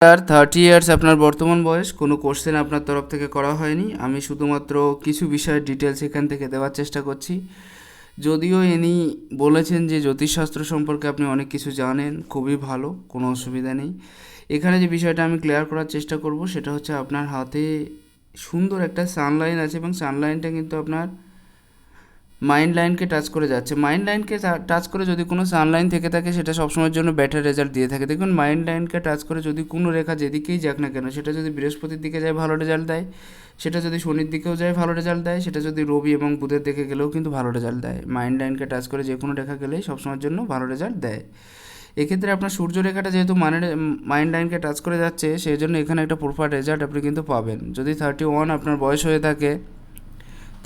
আর 30 years আপনার বর্তমান বয়স, কোনো কোশ্চেন আপনার তরফ থেকে করা হয়নি। আমি শুধুমাত্র কিছু বিষয়ের ডিটেলস এখান থেকে দেওয়ার চেষ্টা করছি। যদিও ইনি বলেছেন যে জ্যোতিষশাস্ত্র সম্পর্কে আপনি অনেক কিছু জানেন, খুবই ভালো, কোনো অসুবিধা নেই। এখানে যে বিষয়টা আমি ক্লিয়ার করার চেষ্টা করব সেটা হচ্ছে আপনার হাতে সুন্দর একটা সানলাইন আছে এবং সানলাইনটা কিন্তু আপনার মাইন্ড লাইনকে টাচ করে যাচ্ছে। মাইন্ড লাইনকে টাচ করে যদি কোনো সানলাইন থেকে থাকে সেটা সবসময়ের জন্য বেটার রেজাল্ট দিয়ে থাকে। দেখুন, মাইন্ড লাইনকে টাচ করে যদি কোনো রেখা যেদিকেই যাক না কেন, সেটা যদি বৃহস্পতির দিকে যায় ভালো রেজাল্ট দেয়, সেটা যদি শনির দিকেও যায় ভালো রেজাল্ট দেয়, সেটা যদি রবি এবং বুধের দিকে গেলেও কিন্তু ভালো রেজাল্ট দেয়। মাইন্ড লাইনকে টাচ করে যে কোনো রেখা গেলেই সবসময়ের জন্য ভালো রেজাল্ট দেয়। এক্ষেত্রে আপনার সূর্যরেখাটা যেহেতু মাইন্ড লাইনকে টাচ করে যাচ্ছে, সেই জন্য এখানে একটা প্রপার রেজাল্ট আপনি কিন্তু পাবেন। যদি 31 আপনার বয়স হয়ে থাকে,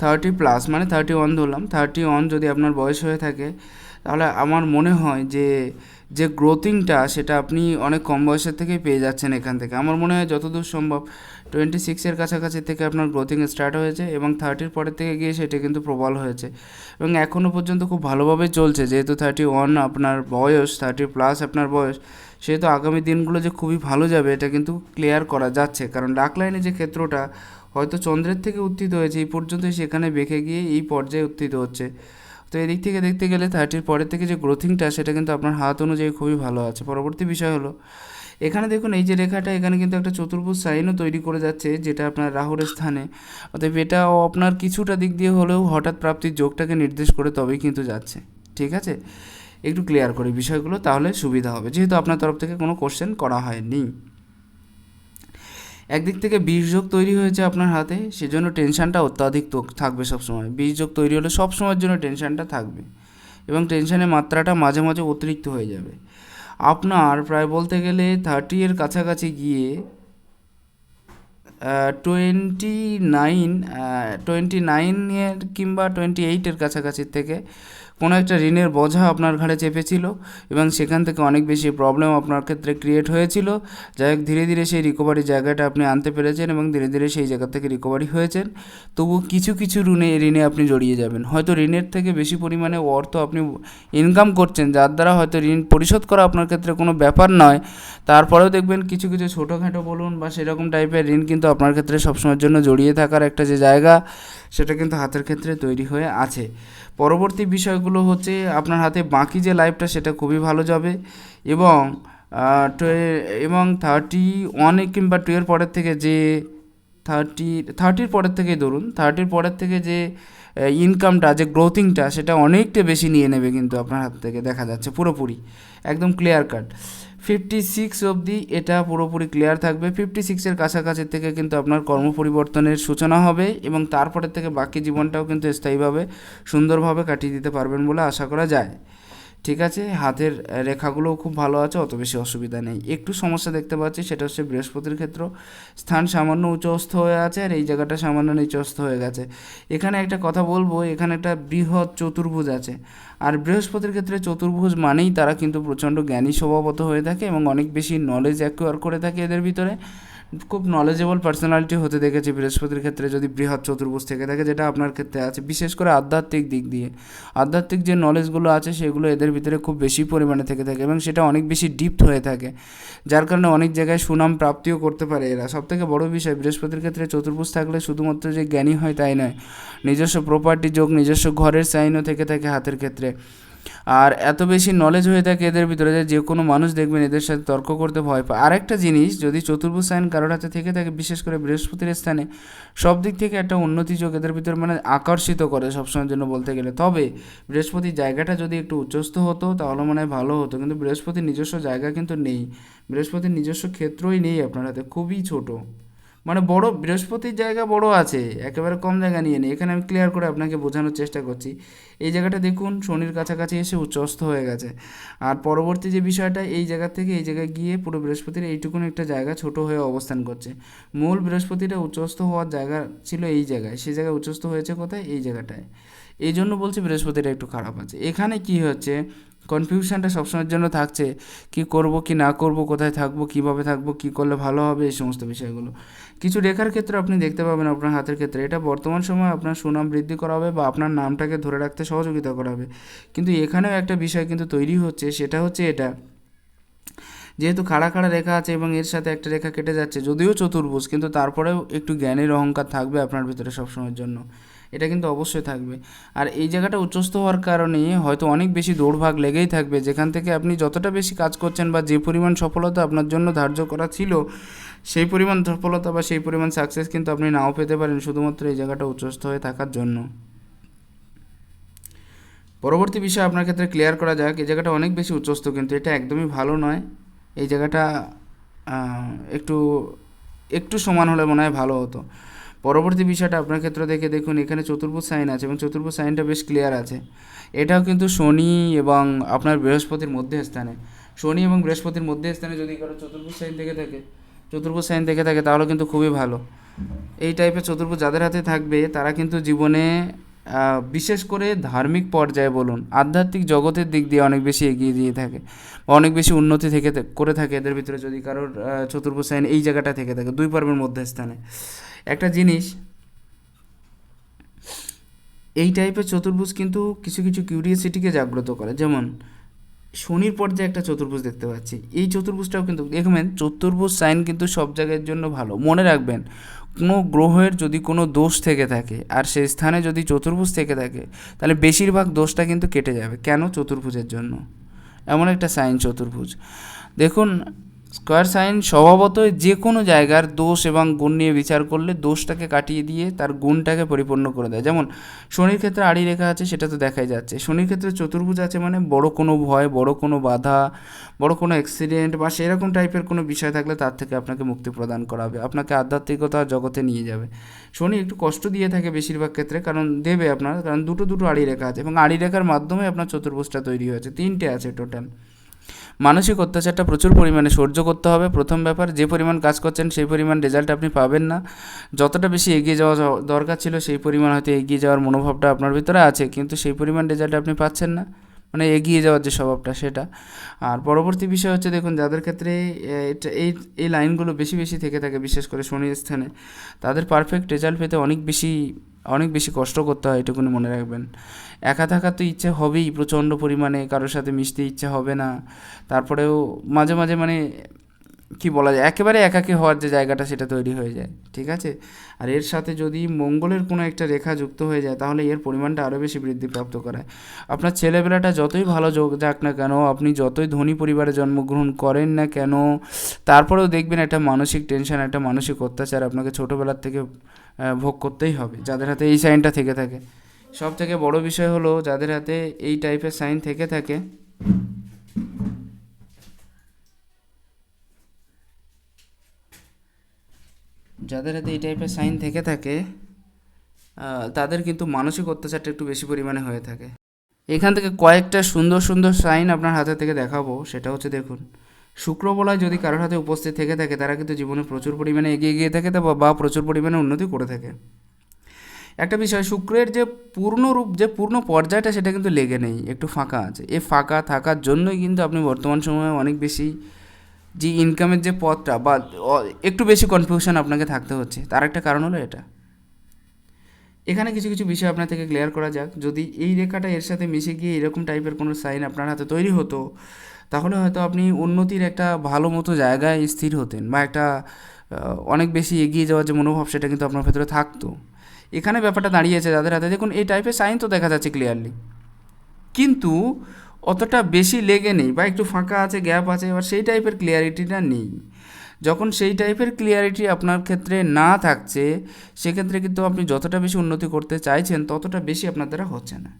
30+ মানে 31 ধরলাম, 31 যদি আপনার বয়স হয়ে থাকে, তাহলে আমার মনে হয় যে যে গ্রোথিংটা সেটা আপনি অনেক কম বয়সের থেকেই পেয়ে যাচ্ছেন এখান থেকে। আমার মনে হয় যতদূর সম্ভব 26-এর কাছাকাছি থেকে আপনার গ্রোথিং স্টার্ট হয়েছে এবং 30-র পরের থেকে গিয়ে সেটা কিন্তু প্রবল হয়েছে এবং এখনও পর্যন্ত খুব ভালোভাবে চলছে। যেহেতু 31 আপনার বয়স, 30+ আপনার বয়স, সেহেতু আগামী দিনগুলো যে খুবই ভালো যাবে এটা কিন্তু ক্লিয়ার করা যাচ্ছে। কারণ ডাক লাইনে যে ক্ষেত্রটা হয়তো চন্দ্রের থেকে উত্থিত হয়েছে, এই পর্যন্ত সেখানে বেঁকে গিয়ে এই পর্যায়ে উত্থিত হচ্ছে। তো এদিক থেকে দেখতে গেলে 30-র পরের থেকে যে গ্রোথিংটা সেটা কিন্তু আপনার হাত অনুযায়ী খুবই ভালো আছে। পরবর্তী বিষয় হলো এখানে দেখুন, এই যে রেখাটা এখানে কিন্তু একটা চতুর্ভুজ সাইনও তৈরি করে যাচ্ছে, যেটা আপনার রাহুর স্থানে। অতএব এটাও আপনার কিছুটা দিক দিয়ে হলেও হঠাৎ প্রাপ্তির যোগটাকে নির্দেশ করে তবেই কিন্তু যাচ্ছে। ঠিক আছে, একটু ক্লিয়ার করি বিষয়গুলো, তাহলে সুবিধা হবে, যেহেতু আপনার তরফ থেকে কোনো কোশ্চেন করা হয়নি। একদিক থেকে বীর্যযোগ তৈরি হয়েছে আপনার হাতে, সেজন্য টেনশানটা অত্যাধিক থাকবে সবসময়। বীর্যযোগ তৈরি হলে সবসময়ের জন্য টেনশানটা থাকবে এবং টেনশানের মাত্রাটা মাঝে মাঝে অতিরিক্ত হয়ে যাবে। আপনার প্রায় বলতে গেলে 30-এর কাছাকাছি গিয়ে 29-এর কিংবা 28-এর কাছাকাছি থেকে কোনো একটা ঋণের বোঝা আপনার ঘাড়ে চেপেছিল এবং সেখান থেকে অনেক বেশি প্রবলেম আপনার ক্ষেত্রে ক্রিয়েট হয়েছিল। যাই হোক, ধীরে ধীরে সেই রিকভারি জায়গাটা আপনি আনতে পেরেছেন এবং ধীরে ধীরে সেই জায়গা থেকে রিকভারি হয়েছেন। তবু কিছু কিছু ঋণে আপনি জড়িয়ে যাবেন। হয়তো ঋণের থেকে বেশি পরিমাণে অর্থ আপনি ইনকাম করছেন, যার দ্বারা হয়তো ঋণ পরিশোধ করা আপনার ক্ষেত্রে কোনো ব্যাপার নয়। তারপরেও দেখবেন কিছু কিছু ছোটোখাটো বলুন বা সেরকম টাইপের ঋণ কিন্তু আপনার ক্ষেত্রে সবসময়ের জন্য জড়িয়ে থাকার একটা যে জায়গা, সেটা কিন্তু হাতের ক্ষেত্রে তৈরি হয়ে আছে। পরবর্তী বিষয়গুলো হচ্ছে আপনার হাতে বাকি যে লাইফটা সেটা খুবই ভালো যাবে এবং এবং 31 কিংবা 2-এর পরের থেকে যে 30-র পরের থেকেই ধরুন, 30-র পরের থেকে যে ইনকামটা, যে গ্রোথিংটা, সেটা অনেকটা বেশি নিয়ে নেবে কিন্তু আপনার হাত থেকে, দেখা যাচ্ছে পুরোপুরি একদম ক্লিয়ার কাট। 56 অবধি এটা পুরোপুরি ক্লিয়ার থাকবে। 56-এর কাছাকাছি থেকে কিন্তু আপনার কর্ম পরিবর্তনের সূচনা হবে এবং তারপরের থেকে বাকি জীবনটাও কিন্তু স্থায়ীভাবে সুন্দরভাবে কাটিয়ে দিতে পারবেন বলে আশা করা যায়। ঠিক আছে, হাতের রেখাগুলোও খুব ভালো আছে, অত বেশি অসুবিধা নেই। একটু সমস্যা দেখতে পাচ্ছি, সেটা হচ্ছে বৃহস্পতির ক্ষেত্র। স্থান সামান্য উচ্চস্থ হয়ে আছে আর এই জায়গাটা সামান্য নিচস্থ হয়ে গেছে। এখানে একটা কথা বলবো, এখানে একটা বৃহৎ চতুর্ভুজ আছে, আর বৃহস্পতির ক্ষেত্রে চতুর্ভুজ মানেই তারা কিন্তু প্রচণ্ড জ্ঞানী স্বভাবত হয়ে থাকে এবং অনেক বেশি নলেজ অ্যাকোয়ার করে থাকে এদের ভিতরে। খুব নলেজেবল পার্সোনালিটি হতে দেখেছি বৃহস্পতির ক্ষেত্রে যদি বৃহৎ চতুর্ভুজ থেকে থাকে, যেটা আপনার ক্ষেত্রে আছে। বিশেষ করে আধ্যাত্মিক দিক দিয়ে আধ্যাত্মিক যে নলেজগুলো আছে সেগুলো এদের ভিতরে খুব বেশি পরিমাণে থেকে থাকে এবং সেটা অনেক বেশি ডিপ হয়ে থাকে, যার কারণে অনেক জায়গায় সুনাম প্রাপ্তিও করতে পারে এরা। সবথেকে বড় বিষয়, বৃহস্পতির ক্ষেত্রে চতুর্ভুজ থাকলে শুধুমাত্র যে জ্ঞানী হয় তাই নয়, নিজস্ব প্রপার্টি যোগ, নিজস্ব ঘরের সাইনও থেকে থাকে হাতের ক্ষেত্রে। আর এত বেশি নলেজ হয়ে থাকে এদের ভিতরে যে কোনো মানুষ দেখবেন এদের সাথে তর্ক করতে ভয় পায়। আরেকটা জিনিস, যদি চতুর্ভুজ সাইন কারোর হাতে থেকে থাকে, বিশেষ করে বৃহস্পতির স্থানে, সব দিক থেকে একটা উন্নতি যোগ এদের ভিতরে মানে আকর্ষিত করে সবসময়ের জন্য বলতে গেলে। তবে বৃহস্পতির জায়গাটা যদি একটু উচ্চস্থ হতো তাহলে মনে হয় ভালো হতো, কিন্তু বৃহস্পতির নিজস্ব জায়গা কিন্তু নেই, বৃহস্পতির নিজস্ব ক্ষেত্রই নেই আপনার হাতে, খুবই ছোট। মানে বড়, বৃহস্পতির জায়গা বড় আছে, একেবারে কম জায়গা নিয়ে নেই। এখানে আমি ক্লিয়ার করে আপনাকে বোঝানোর চেষ্টা করছি। এই জায়গাটা দেখুন, শনির কাছাকাছি এসে উচ্চস্থ হয়ে গেছে। আর পরবর্তী যে বিষয়টা, এই জায়গা থেকে এই জায়গায় গিয়ে পুরো বৃহস্পতির এইটুকুন একটা জায়গা ছোট হয়ে অবস্থান করছে। মূল বৃহস্পতিটা উচ্চস্থ হওয়ার জায়গা ছিল এই জায়গায়, সেই জায়গায় উচ্চস্থ হয়েছে কোথায়, এই জায়গাটায়। এই জন্য বলছি বৃহস্পতিটা একটু খারাপ আছে। এখানে কি হচ্ছে, কনফিউশনটা সবসময়ের জন্য থাকছে, কি করব কি না করব, কোথায় থাকবো, কিভাবে থাকবো, কি করলে ভালো হবে, এই সমস্ত বিষয়গুলো। কিছু রেখার ক্ষেত্রে আপনি দেখতে পাবেন আপনার হাতের ক্ষেত্রে, এটা বর্তমান সময়ে আপনার সুনাম বৃদ্ধি করা হবে বা আপনার নামটাকে ধরে রাখতে সহযোগিতা করা হবে। কিন্তু এখানেও একটা বিষয় কিন্তু তৈরি হচ্ছে, সেটা হচ্ছে এটা যেহেতু খাড়া খাড়া রেখা আছে এবং এর সাথে একটা রেখা কেটে যাচ্ছে, যদিও চতুর্ভুজ, কিন্তু তারপরেও একটু জ্ঞানের অহংকার থাকবে আপনার ভিতরে সবসময়ের জন্য, এটা কিন্তু অবশ্যই থাকবে। আর এই জায়গাটা উচ্চস্থ হওয়ার কারণে হয়তো অনেক বেশি দৌড়ভাগ লেগেই থাকবে, যেখান থেকে আপনি যতটা বেশি কাজ করছেন বা যে পরিমাণ সফলতা আপনার জন্য ধার্য করা ছিল, সেই পরিমাণ সফলতা বা সেই পরিমাণ সাকসেস কিন্তু আপনি নাও পেতে পারেন, শুধুমাত্র এই জায়গাটা উচ্চস্থ হয়ে থাকার জন্য। পরবর্তী বিষয় আপনার ক্ষেত্রে ক্লিয়ার করা যাক। এই জায়গাটা অনেক বেশি উচ্চস্থ, কিন্তু এটা একদমই ভালো নয়। এই জায়গাটা একটু একটু সমান হলে মনে হয় ভালো হতো। পরবর্তী বিষয়টা আপনার ক্ষেত্রে দেখে দেখুন, এখানে চতুর্ভুজ সাইন আছে এবং চতুর্ভুজ সাইনটা বেশ ক্লিয়ার আছে। এটাও কিন্তু শনি এবং আপনার বৃহস্পতির মধ্যে স্থানে, শনি এবং বৃহস্পতির মধ্যে স্থানে যদি কারো চতুর্ভুজ সাইন থেকে থাকে তাহলে কিন্তু খুবই ভালো। এই টাইপের চতুর্ভুজ যাদের হাতে থাকবে তারা কিন্তু জীবনে বিশেষ করে ধার্মিক পর্যায়ে বলুন, আধ্যাত্মিক জগতের দিক দিয়ে অনেক বেশি এগিয়ে দিয়ে থাকে বা অনেক বেশি উন্নতি করে থাকে এদের ভিতরে, যদি কারোর চতুর্ভুজ সাইন এই জায়গাটা থেকে থাকে দুই পর্বের মধ্যে স্থানে। একটা জিনিস, এই টাইপের চতুর্ভুজ কিন্তু কিছু কিছু কিউরিয়াসিটিকে জাগ্রত করে। যেমন শনির পর্যায়ে একটা চতুর্ভুজ দেখতে পাচ্ছি, এই চতুর্ভুজটাও কিন্তু দেখবেন, চতুর্ভুজ সাইন কিন্তু সব জায়গার জন্য ভালো। মনে রাখবেন, কোনো গ্রহের যদি কোনো দোষ থেকে থাকে আর সেই স্থানে যদি চতুর্ভুজ থেকে থাকে, তাহলে বেশিরভাগ দোষটা কিন্তু কেটে যাবে। কেন? চতুর্ভুজের জন্য। এমন একটা সাইন চতুর্ভুজ। দেখুন, স্কোয়ার সাইন স্বভাবতই যে কোনো জায়গার দোষ এবং গুণ নিয়ে বিচার করলে দোষটাকে কাটিয়ে দিয়ে তার গুণটাকে পরিপূর্ণ করে দেয়। যেমন শনির ক্ষেত্রে আড়ি রেখা আছে, সেটা তো দেখাই যাচ্ছে। শনির ক্ষেত্রে চতুর্ভুজ আছে মানে বড় কোনো ভয়, বড় কোনো বাধা, বড় কোনো অ্যাক্সিডেন্ট বা সেরকম টাইপের কোনো বিষয় থাকলে তার থেকে আপনাকে মুক্তি প্রদান করাবে, আপনাকে আধ্যাত্মিকতা জগতে নিয়ে যাবে। শনি একটু কষ্ট দিয়ে থাকে বেশিরভাগ ক্ষেত্রে, কারণ দেবে আপনার, কারণ দুটো দুটো আড়ি রেখা আছে এবং আড়ি রেখার মাধ্যমে আপনার চতুর্ভুজটা তৈরি হয়েছে, তিনটে আছে টোটাল। মানসিক অত্যাচারটা প্রচুর পরিমাণে সহ্য করতে হবে। প্রথম ব্যাপার, যে পরিমাণ কাজ করছেন সেই পরিমাণ রেজাল্ট আপনি পাবেন না। যতটা বেশি এগিয়ে যাওয়া দরকার ছিল সেই পরিমাণ হয়তো এগিয়ে যাওয়ার মনোভাবটা আপনার ভিতরে আছে, কিন্তু সেই পরিমাণ রেজাল্ট আপনি পাচ্ছেন না, মানে এগিয়ে যাওয়ার যে স্বভাবটা সেটা। আর পরবর্তী বিষয় হচ্ছে, দেখুন যাদের ক্ষেত্রে এটা এই এই লাইনগুলো বেশি বেশি থেকে থাকে, বিশেষ করে শনির স্থানে, তাদের পারফেক্ট রেজাল্ট পেতে অনেক বেশি কষ্ট করতে হয়, এটুকুনি মনে রাখবেন। একা থাকার তো ইচ্ছে হবেই প্রচণ্ড পরিমাণে, কারোর সাথে মিশতে ইচ্ছে হবে না, তারপরেও মাঝে মাঝে মানে কি বলা যায়, একেবারে একাকী হওয়ার যে জায়গাটা সেটা তৈরি হয়ে যায়, ঠিক আছে। আর এর সাথে যদি মঙ্গলের কোনো একটা রেখা যুক্ত হয়ে যায়, তাহলে এর পরিমাণটা আরও বেশি বৃদ্ধিপ্রাপ্ত করায়। আপনার ছেলেবেলাটা যতই ভালো যাক না কেন, আপনি যতই ধনী পরিবারে জন্মগ্রহণ করেন না কেন, তারপরেও দেখবেন একটা মানসিক টেনশন, একটা মানসিক অত্যাচার আপনাকে ছোটোবেলার থেকে ভোগ করতেই হবে, যাদের হাতে এই সাইনটা থেকে থাকে। সব থেকে বড় বিষয় হলো, যাদের হাতে এই টাইপের সাইন থেকে থাকে, তাদের কিন্তু মানসিক অত্যাচারটা একটু বেশি পরিমাণে হয়ে থাকে। এখান থেকে কয়েকটা সুন্দর সুন্দর সাইন আপনার হাতে থেকে দেখাবো। সেটা হচ্ছে, দেখুন, শুক্র বলয় যদি কারোর হাতে উপস্থিত থেকে থাকে, তারা কিন্তু জীবনে প্রচুর পরিমাণে এগিয়ে গিয়ে থাকে বা প্রচুর পরিমাণে উন্নতি করে থাকে। একটা বিষয়, শুক্রের যে পূর্ণ রূপ, যে পূর্ণ পর্যায়টা, সেটা কিন্তু লেগে নেই, একটু ফাঁকা আছে। এই ফাঁকা থাকার জন্যই কিন্তু আপনি বর্তমান সময়ে অনেক বেশি যে ইনকামের যে পথটা বা একটু বেশি কনফিউশন আপনাকে থাকতে হচ্ছে, তার একটা কারণ হলো এটা। এখানে কিছু কিছু বিষয় আপনার থেকে ক্লিয়ার করা যাক। যদি এই রেখাটা এর সাথে মিশে গিয়ে এরকম টাইপের কোনো সাইন আপনার হাতে তৈরি হতো, তাহলে হয়তো আপনি উন্নতির একটা ভালো মতো জায়গায় স্থির হতেন বা একটা অনেক বেশি এগিয়ে যাওয়ার যে মনোভাব, সেটা কিন্তু আপনার ভেতরে থাকতো। এখানে ব্যাপারটা দাঁড়িয়েছে যাদের হাতে, দেখুন এই টাইপের সাইন তো দেখা যাচ্ছে ক্লিয়ারলি, কিন্তু অতটা বেশি লেগে নেই বা একটু ফাঁকা আছে, গ্যাপ আছে, এবার সেই টাইপের ক্লিয়ারিটিটা নেই। যখন সেই টাইপের ক্লিয়ারিটি আপনার ক্ষেত্রে না থাকছে, সেক্ষেত্রে কিন্তু আপনি যতটা বেশি উন্নতি করতে চাইছেন ততটা বেশি আপনার দ্বারা হচ্ছে না।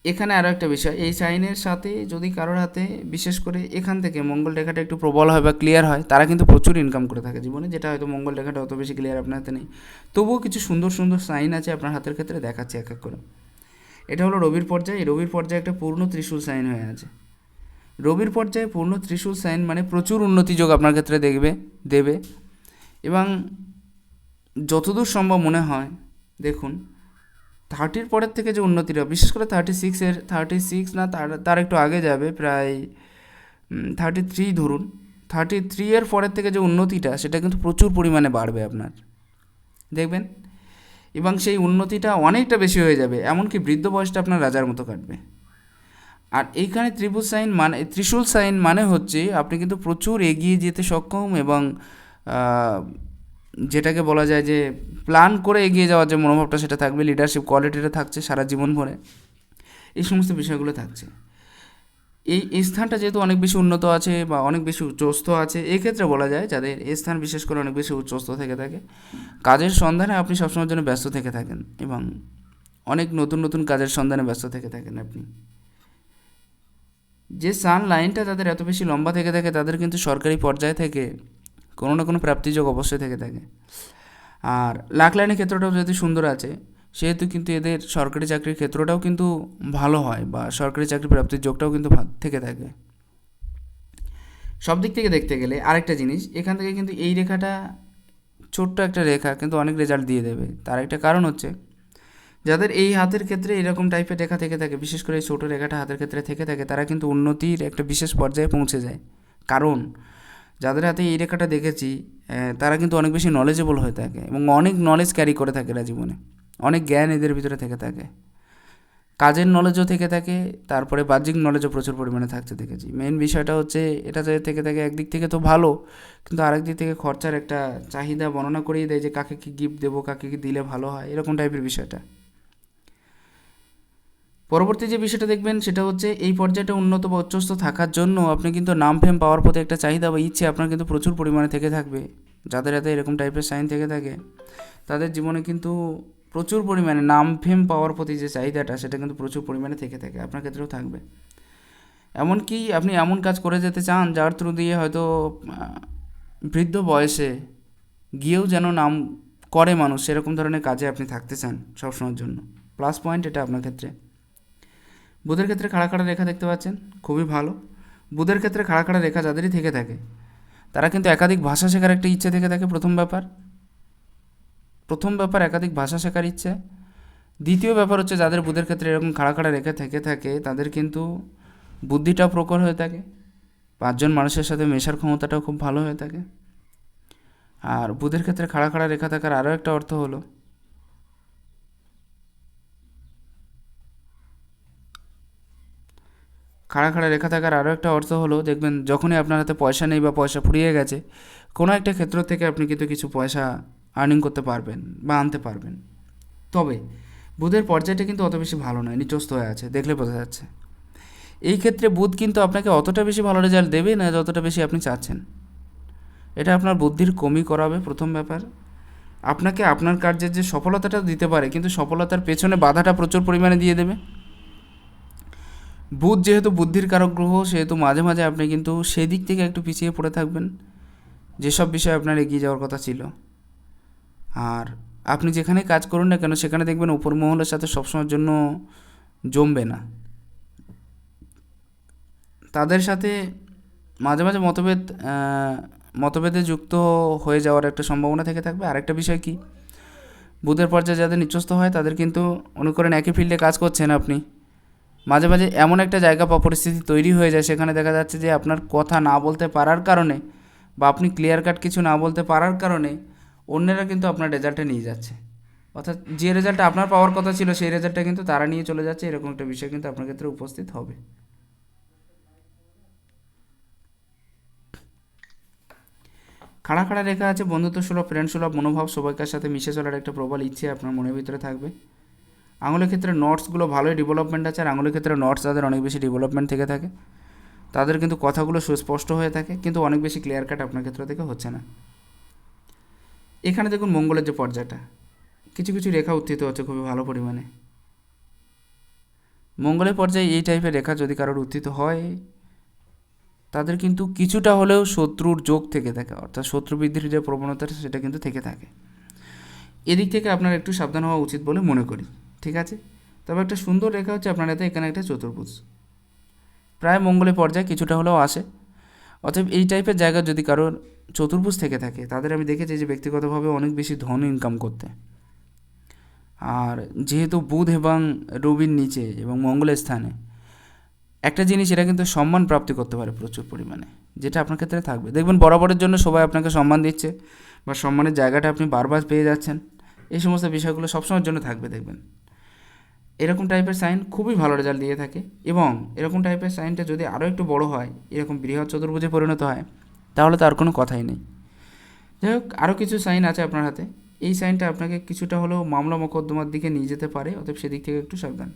এখানে আরও একটা বিষয়, এই সাইনের সাথে যদি কারোর হাতে বিশেষ করে এখান থেকে মঙ্গল রেখাটা একটু প্রবল হয় বা ক্লিয়ার হয়, তারা কিন্তু প্রচুর ইনকাম করে থাকে জীবনে, যেটা হয়তো মঙ্গল রেখাটা অত বেশি ক্লিয়ার আপনার হাতে নেই। তবুও কিছু সুন্দর সুন্দর সাইন আছে আপনার হাতের ক্ষেত্রে, দেখাচ্ছে এক এক করে। এটা হলো রবির পর্যায়ে। এই রবির পর্যায়ে একটা পূর্ণ ত্রিশূল সাইন হয়ে আছে। রবির পর্যায়ে পূর্ণ ত্রিশূল সাইন মানে প্রচুর উন্নতি যোগ আপনার ক্ষেত্রে দেবে। এবং যতদূর সম্ভব মনে হয়, দেখুন 30 পরের থেকে যে উন্নতিটা, বিশেষ করে 36 না, তার একটু আগে যাবে, প্রায় 33 ধরুন, 33 পরের থেকে যে উন্নতিটা, সেটা কিন্তু প্রচুর পরিমাণে বাড়বে আপনার, দেখবেন। এবং সেই উন্নতিটা অনেকটা বেশি হয়ে যাবে, এমনকি বৃদ্ধ বয়সটা আপনার রাজার মতো কাটবে। আর এইখানে ত্রিশূল সাইন মানে হচ্ছে আপনি কিন্তু প্রচুর এগিয়ে যেতে সক্ষম, এবং যেটাকে বলা যায় যে প্ল্যান করে এগিয়ে যাওয়ার যে মনোভাবটা সেটা থাকবে, লিডারশিপ কোয়ালিটিটা থাকছে সারা জীবন ভরে, এই সমস্ত বিষয়গুলো থাকছে। এই স্থানটা যেহেতু অনেক বেশি উন্নত আছে বা অনেক বেশি উচ্চস্থ আছে, এক্ষেত্রে বলা যায় যাদের এই স্থান বিশেষ করে অনেক বেশি উচ্চস্থ থেকে থাকে, কাজের সন্ধানে আপনি সবসময়ের জন্য ব্যস্ত থেকে থাকেন এবং অনেক নতুন নতুন কাজের সন্ধানে ব্যস্ত থেকে থাকেন আপনি। যে সান লাইনটা তাদের এত বেশি লম্বা থেকে থাকে, তাদের কিন্তু সরকারি পর্যায় থেকে কোনো না কোনো প্রাপ্তিযোগ অবশ্যই থেকে থাকে। আর লাখ লাইনের ক্ষেত্রটাও যদি সুন্দর আছে, সেহেতু কিন্তু এদের সরকারি চাকরির ক্ষেত্রটাও কিন্তু ভালো হয়, বা সরকারি চাকরি প্রাপ্তির যোগটাও কিন্তু থেকে থাকে। সব দিক থেকে দেখতে গেলে আরেকটা জিনিস, এখান থেকে কিন্তু এই রেখাটা ছোট্ট একটা রেখা কিন্তু অনেক রেজাল্ট দিয়ে দেবে। তার একটা কারণ হচ্ছে, যাদের এই হাতের ক্ষেত্রে এরকম টাইপের রেখা থেকে থাকে, বিশেষ করে এই ছোটো রেখাটা হাতের ক্ষেত্রে থেকে থাকে, তারা কিন্তু উন্নতির একটা বিশেষ পর্যায়ে পৌঁছে যায়। কারণ যাদের হাতে এই রেখাটা দেখেছি, তারা কিন্তু অনেক বেশি নলেজেবল হয়ে থাকে এবং অনেক নলেজ ক্যারি করে থাকে এরা জীবনে, অনেক জ্ঞান এদের ভিতরে থেকে থাকে, কাজের নলেজও থেকে থাকে, তারপরে বাহ্যিক নলেজও প্রচুর পরিমাণে থাকতে দেখেছি। মেন বিষয়টা হচ্ছে এটা যে থেকে থাকে একদিক থেকে তো ভালো, কিন্তু আরেক দিক থেকে খরচার একটা চাহিদা বর্ণনা করিয়ে দেয় যে কাকে কী গিফট দেবো, কাকে কী দিলে ভালো হয়, এরকম টাইপের বিষয়টা। পরবর্তী যে বিষয়টা দেখবেন সেটা হচ্ছে, এই পর্যায়টা উন্নত বা উচ্চস্থ থাকার জন্য আপনি কিন্তু নাম ফেম পাওয়ার প্রতি একটা চাহিদা বা ইচ্ছে আপনার কিন্তু প্রচুর পরিমাণে থেকে থাকবে। যাদের হাতে এরকম টাইপের সাইন থেকে থাকে, তাদের জীবনে কিন্তু প্রচুর পরিমাণে নাম ফেম পাওয়ার প্রতি যে চাহিদাটা, সেটা কিন্তু প্রচুর পরিমাণে থেকে থাকে, আপনার ক্ষেত্রেও থাকবে। এমনকি আপনি এমন কাজ করে যেতে চান যার থ্রু দিয়ে হয়তো বৃদ্ধ বয়সে গিয়েও যেন নাম করে মানুষ, সেরকম ধরনের কাজে আপনি থাকতে চান সবসময়ের জন্য। প্লাস পয়েন্ট এটা আপনার ক্ষেত্রে। বুধের ক্ষেত্রে খাড়া খাড়া রেখা দেখতে পাচ্ছেন, খুবই ভালো। বুধের ক্ষেত্রে খাড়া খাড়া রেখা যাদেরই থেকে থাকে, তারা কিন্তু একাধিক ভাষা শেখার একটা ইচ্ছে থেকে থাকে। প্রথম ব্যাপার একাধিক ভাষা শেখার ইচ্ছে। দ্বিতীয় ব্যাপার হচ্ছে, যাদের বুধের ক্ষেত্রে এরকম খাড়া খাড়া রেখা থেকে থাকে, তাদের কিন্তু বুদ্ধিটাও প্রখর হয়ে থাকে, পাঁচজন মানুষের সাথে মেশার ক্ষমতাটাও খুব ভালো হয়ে থাকে। আর বুধের ক্ষেত্রে খাড়া খাড়া রেখা থাকার আরও একটা অর্থ হলো, খাড়া খাড়া রেখা থাকার আরও একটা অর্থ হলো, দেখবেন যখনই আপনার হাতে পয়সা নেই বা পয়সা ফুরিয়ে গেছে, কোনো একটা ক্ষেত্র থেকে আপনি কিন্তু কিছু পয়সা আর্নিং করতে পারবেন বা আনতে পারবেন। তবে বুধের পর্যায়টা কিন্তু অত বেশি ভালো নয়, নিচস্থ হয়ে আছে, দেখলে বোঝা যাচ্ছে। এই ক্ষেত্রে বুধ কিন্তু আপনাকে অতটা বেশি ভালো রেজাল্ট দেবে না যতটা বেশি আপনি চাচ্ছেন। এটা আপনার বুদ্ধির কমই করাবে প্রথম ব্যাপার। আপনাকে আপনার কার্যের যে সফলতাটা দিতে পারে, কিন্তু সফলতার পেছনে বাধাটা প্রচুর পরিমাণে দিয়ে দেবে। বুধ যেহেতু বুদ্ধির কারক গ্রহ, সেহেতু মাঝে মাঝে আপনি কিন্তু সেদিক থেকে একটু পিছিয়ে পড়ে থাকবেন, যেসব বিষয়ে আপনার এগিয়ে যাওয়ার কথা ছিল। আর আপনি যেখানে কাজ করুন না কেন, সেখানে দেখবেন উপর মহলের সাথে সবসময়ের জন্য জমবে না, তাদের সাথে মাঝে মাঝে মতভেদে যুক্ত হয়ে যাওয়ার একটা সম্ভাবনা থেকে থাকবে। আরেকটা বিষয় কি, বুধের পর্যায়ে যাদের নিচস্থ হয়, তাদের কিন্তু মনে করেন একই ফিল্ডে কাজ করছেন আপনি, মাঝে মাঝে এমন একটা জায়গা বা পরিস্থিতি তৈরি হয়ে যায়, সেখানে দেখা যাচ্ছে যে আপনার কথা না বলতে পারার কারণে বা আপনি ক্লিয়ার কাট কিছু না বলতে পারার কারণে অন্যেরা কিন্তু আপনার রেজাল্টটা নিয়ে যাচ্ছে, অর্থাৎ যে রেজাল্টটা আপনার পাওয়ার কথা ছিল সেই রেজাল্টটা কিন্তু তারা নিয়ে চলে যাচ্ছে, এরকম একটা বিষয় কিন্তু আপনার ক্ষেত্রে উপস্থিত হবে। খাড়া খাড়া রেখা আছে, বন্ধুত্ব সুলভ ফ্রেন্ড সুলভ মনোভাব, সবাইকার সাথে মিশে চলার একটা প্রবল ইচ্ছে আপনার মনের ভিতরে থাকবে। আঙুলের ক্ষেত্রে নটসগুলো ভালোই ডেভেলপমেন্ট আছে, আর আঙুলের ক্ষেত্রে নটস যাদের অনেক বেশি ডেভেলপমেন্ট থেকে থাকে, তাদের কিন্তু কথাগুলো সুস্পষ্ট হয়ে থাকে, কিন্তু অনেক বেশি ক্লিয়ার কাট আপনার ক্ষেত্র থেকে হচ্ছে না। এখানে দেখুন মঙ্গলের যে পর্যায়টা, কিছু কিছু রেখা উত্থিত হচ্ছে খুবই ভালো পরিমাণে। মঙ্গলের পর্যায়ে এই টাইপের রেখা যদি কারোর উত্থিত হয়, তাদের কিন্তু কিছুটা হলেও শত্রুর যোগ থেকে থাকে, অর্থাৎ শত্রু বৃদ্ধির যে প্রবণতাটা সেটা কিন্তু থেকে থাকে। এদিক থেকে আপনার একটু সাবধান হওয়া উচিত বলে মনে করি, ঠিক আছে। তবে একটা সুন্দর রেখা হচ্ছে আপনার হাতে এখানে একটা চতুর্ভুজ, প্রায় মঙ্গলের পর্যায়ে কিছুটা হলেও আসে। অতএব এই টাইপের জায়গা যদি কারোর চতুর্ভুজ থেকে থাকে, তাদের আমি দেখেছি যে ব্যক্তিগতভাবে অনেক বেশি ধন ইনকাম করতে। আর যেহেতু বুধ এবং রবির নিচে এবং মঙ্গলের স্থানে, একটা জিনিস এটা কিন্তু সম্মান প্রাপ্তি করতে পারে প্রচুর পরিমাণে, যেটা আপনার ক্ষেত্রে থাকবে। দেখবেন বরাবরের জন্য সবাই আপনাকে সম্মান দিচ্ছে, বা সম্মানের জায়গাটা আপনি বারবার পেয়ে যাচ্ছেন, এই সমস্ত বিষয়গুলো সবসময়ের জন্য থাকবে দেখবেন। এরকম টাইপের সাইন খুবই ভালো রেজাল্ট দিয়ে থাকে। এবং এরকম টাইপের সাইনটা যদি আরও একটু বড় হয়, এরকম বৃহৎ চতুর্ভুজে পরিণত হয়, তাহলে তার কোনো কথাই নেই। যাই হোক, আরও কিছু সাইন আছে আপনার হাতে। এই সাইনটা আপনাকে কিছুটা হলেও মামলা মোকদ্দমার দিকে নিয়ে যেতে পারে, অতএব সেদিক থেকে একটু সাবধান।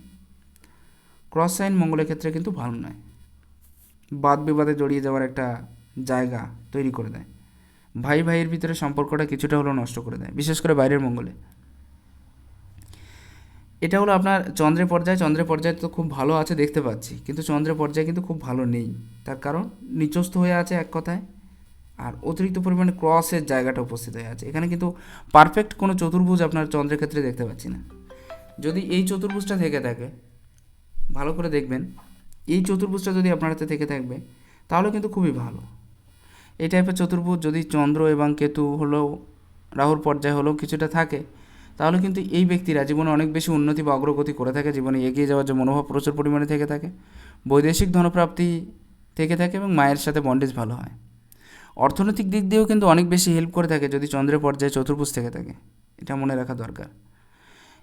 ক্রস সাইন মঙ্গলের ক্ষেত্রে কিন্তু ভালো নয়, বাদ বিবাদে জড়িয়ে যাওয়ার একটা জায়গা তৈরি করে দেয়, ভাই ভাইয়ের ভিতরে সম্পর্কটা কিছুটা হলেও নষ্ট করে দেয়, বিশেষ করে বাইরের মঙ্গলে। এটা হলো আপনার চন্দ্রের পর্যায়ে। চন্দ্রের পর্যায়ে তো খুব ভালো আছে দেখতে পাচ্ছি, কিন্তু চন্দ্রের পর্যায়ে কিন্তু খুব ভালো নেই। তার কারণ নিচস্থ হয়ে আছে এক কথায়, আর অতিরিক্ত পরিমাণে ক্রসের জায়গাটা উপস্থিত হয়ে আছে। এখানে কিন্তু পারফেক্ট কোনো চতুর্ভুজ আপনার চন্দ্রের ক্ষেত্রে দেখতে পাচ্ছি না। যদি এই চতুর্ভুজটা থেকে থাকে, ভালো করে দেখবেন, এই চতুর্ভুজটা যদি আপনার হাতে থেকে থাকবে, তাহলে কিন্তু খুবই ভালো। এই টাইপের চতুর্ভুজ যদি চন্দ্র এবং কেতু হলেও, রাহুর পর্যায়ে হলেও কিছুটা থাকে, তাহলে কিন্তু এই ব্যক্তিরা জীবনে অনেক বেশি উন্নতি বা অগ্রগতি করে থাকে, জীবনে এগিয়ে যাওয়ার যে মনোভাব প্রচুর পরিমাণে থেকে থাকে, বৈদেশিক ধনপ্রাপ্তি থেকে থাকে এবং মায়ের সাথে বন্ডেজ ভালো হয়। অর্থনৈতিক দিক দিয়েও কিন্তু অনেক বেশি হেল্প করে থাকে যদি চন্দ্রের পর্যায়ে চতুর্ভুজ থেকে থাকে, এটা মনে রাখা দরকার।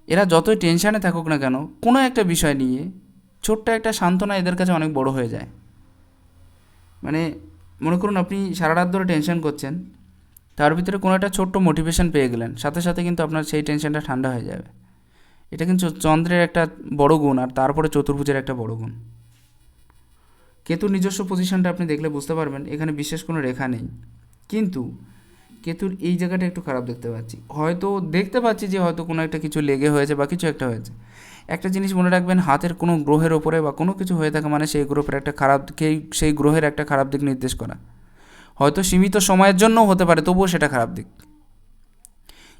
এরা যতই টেনশানে থাকুক না কেন, কোনো একটা বিষয় নিয়ে ছোট্ট একটা সান্ত্বনা এদের কাছে অনেক বড় হয়ে যায়। মানে মনে করুন আপনি সারা রাত ধরে টেনশন করছেন, তার ভিতরে কোনো একটা ছোট্ট মোটিভেশন পেয়ে গেলেন, সাথে সাথে কিন্তু আপনার সেই টেনশনটা ঠান্ডা হয়ে যাবে। এটা কিন্তু চন্দ্রের একটা বড় গুণ, আর তারপরে চতুর্ভুজের একটা বড় গুণ। কেতুর নিজস্ব পজিশনটা আপনি দেখলে বুঝতে পারবেন, এখানে বিশেষ কোনো রেখা নেই, কিন্তু কেতুর এই জায়গাটা একটু খারাপ দেখতে পাচ্ছি। হয়তো দেখতে পাচ্ছি যে হয়তো কোনো একটা কিছু লেগে হয়েছে বা কিছু একটা হয়েছে। একটা জিনিস মনে রাখবেন, হাতের কোনো গ্রহের ওপরে বা কোনো কিছু হয়ে থাকা মানে সেই গ্রহের একটা খারাপ, সেই গ্রহের একটা খারাপ দিক নির্দেশ করা। হয়তো সীমিত সময়ের জন্যও হতে পারে, তবুও সেটা খারাপ দিক।